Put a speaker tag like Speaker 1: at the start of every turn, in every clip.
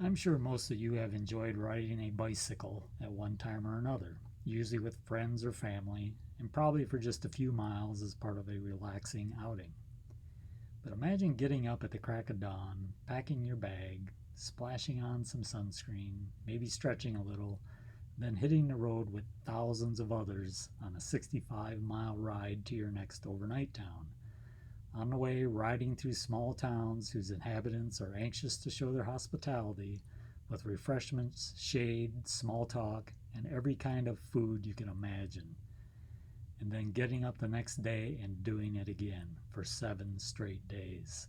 Speaker 1: I'm sure most of you have enjoyed riding a bicycle at one time or another, usually with friends or family, and probably for just a few miles as part of a relaxing outing. But imagine getting up at the crack of dawn, packing your bag, splashing on some sunscreen, maybe stretching a little, then hitting the road with thousands of others on a 65-mile ride to your next overnight town. On the way, riding through small towns whose inhabitants are anxious to show their hospitality with refreshments, shade, small talk, and every kind of food you can imagine. And then getting up the next day and doing it again for 7 straight days.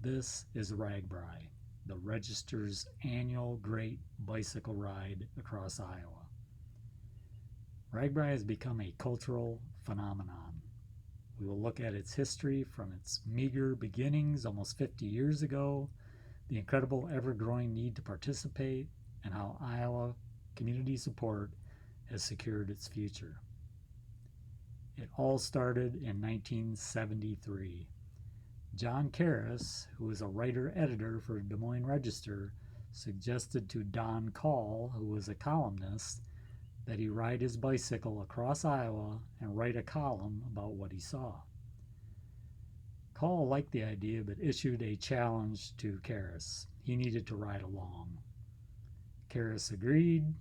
Speaker 1: This is RAGBRAI, the Register's annual Great Bicycle Ride across Iowa. RAGBRAI has become a cultural phenomenon. We will look at its history from its meager beginnings almost 50 years ago, the incredible ever-growing need to participate, and how Iowa community support has secured its future. It all started in 1973. John Karras, who was a writer-editor for Des Moines Register, suggested to Don Call, who was a columnist, that he ride his bicycle across Iowa and write a column about what he saw. Call liked the idea but issued a challenge to Karras. He needed to ride along. Karras agreed.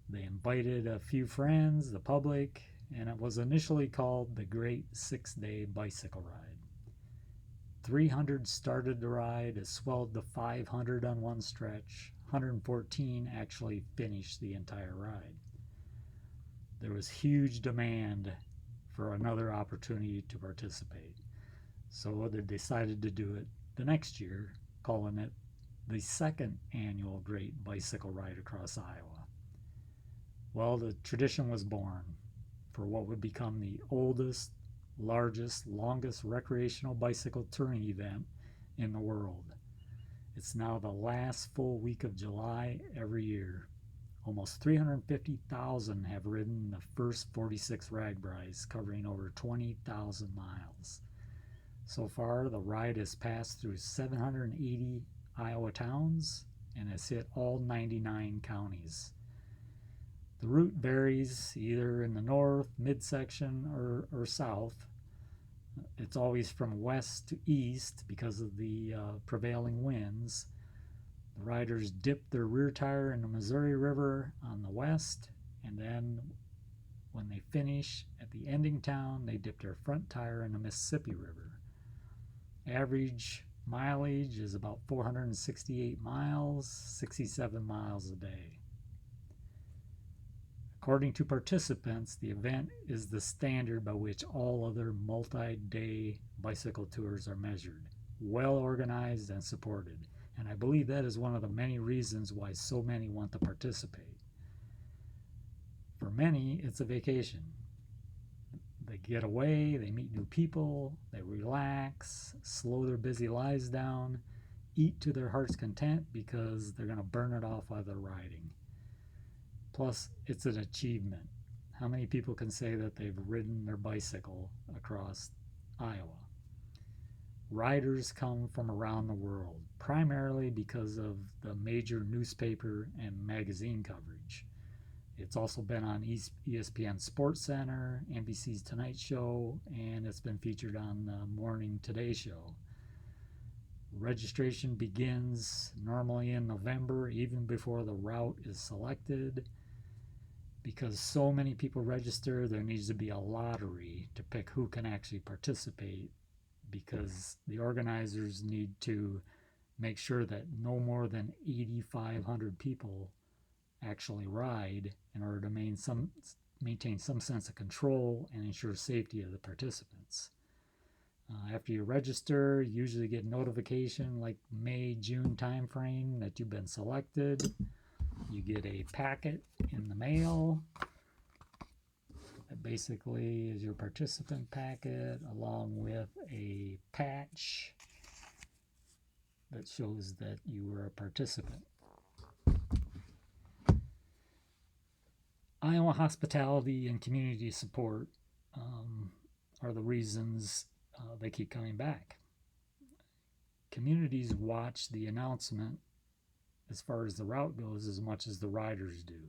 Speaker 1: They invited a few friends, the public, and it was initially called the Great 6-Day Bicycle Ride. 300 started the ride. It swelled to 500 on one stretch. 114 actually finished the entire ride. There was huge demand for another opportunity to participate. So they decided to do it the next year, calling it the second annual Great Bicycle Ride across Iowa. Well, the tradition was born for what would become the oldest, largest, longest recreational bicycle touring event in the world. It's now the last full week of July every year. Almost 350,000 have ridden the first 46 RAGBRAIs, covering over 20,000 miles. So far, the ride has passed through 780 Iowa towns and has hit all 99 counties. The route varies either in the north, midsection, or south. It's always from west to east because of the prevailing winds. The riders dip their rear tire in the Missouri River on the west, and then when they finish at the ending town, they dip their front tire in the Mississippi River. Average mileage is about 468 miles, 67 miles a day. According to participants, the event is the standard by which all other multi-day bicycle tours are measured, well organized and supported. And I believe that is one of the many reasons why so many want to participate. For many, it's a vacation. They get away, they meet new people, they relax, slow their busy lives down, eat to their heart's content because they're going to burn it off while they're riding. Plus, it's an achievement. How many people can say that they've ridden their bicycle across Iowa? Riders come from around the world, primarily because of the major newspaper and magazine coverage. It's also been on ESPN Sports Center, NBC's Tonight Show, and it's been featured on the Morning Today Show. Registration begins normally in November, even before the route is selected. Because so many people register, there needs to be a lottery to pick who can actually participate, because the organizers need to make sure that no more than 8,500 people actually ride in order to maintain some sense of control and ensure safety of the participants. After you register, you usually get notification like May-June timeframe that you've been selected. You get a packet in the mail that basically is your participant packet, along with a patch that shows that you were a participant. Iowa hospitality and community support are the reasons they keep coming back. Communities watch the announcement as far as the route goes as much as the riders do.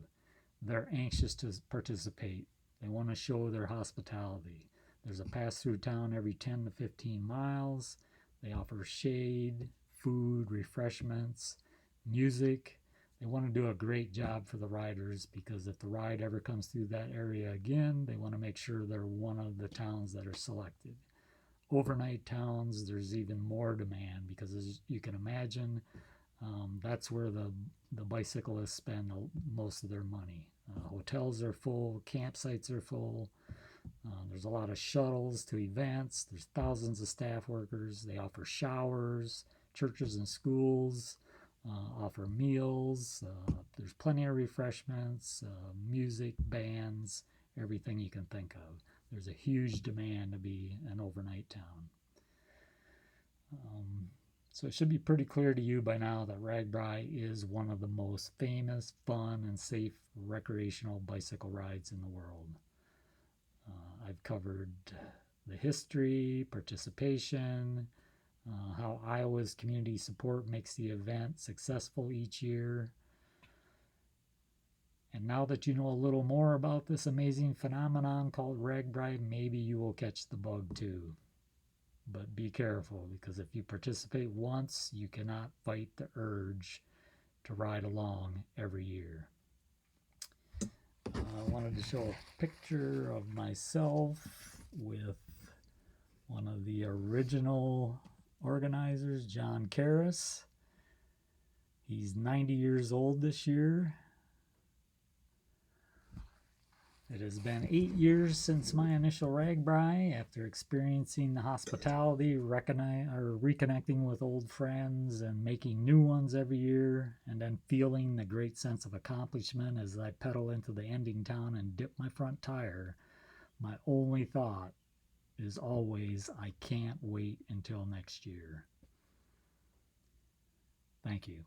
Speaker 1: They're anxious to participate. They want to show their hospitality. There's a pass through town every 10 to 15 miles. They offer shade, food, refreshments, music. They want to do a great job for the riders because if the ride ever comes through that area again, they want to make sure they're one of the towns that are selected. Overnight towns, there's even more demand because, as you can imagine, that's where the bicyclists spend most of their money. Hotels are full, campsites are full. There's a lot of shuttles to events. There's thousands of staff workers. They offer showers. Churches and schools offer meals. There's plenty of refreshments, music, bands, everything you can think of. There's a huge demand to be an overnight town. So it should be pretty clear to you by now that RABRAI is one of the most famous, fun, and safe recreational bicycle rides in the world. I've covered the history, participation, how Iowa's community support makes the event successful each year. And now that you know a little more about this amazing phenomenon called RABRAI, maybe you will catch the bug too. But be careful, because if you participate once, you cannot fight the urge to ride along every year. I wanted to show a picture of myself with one of the original organizers, John Karras. He's 90 years old this year. It has been 8 years since my initial RABRAI. After experiencing the hospitality, reconnecting with old friends, and making new ones every year, and then feeling the great sense of accomplishment as I pedal into the ending town and dip my front tire, my only thought is always, I can't wait until next year. Thank you.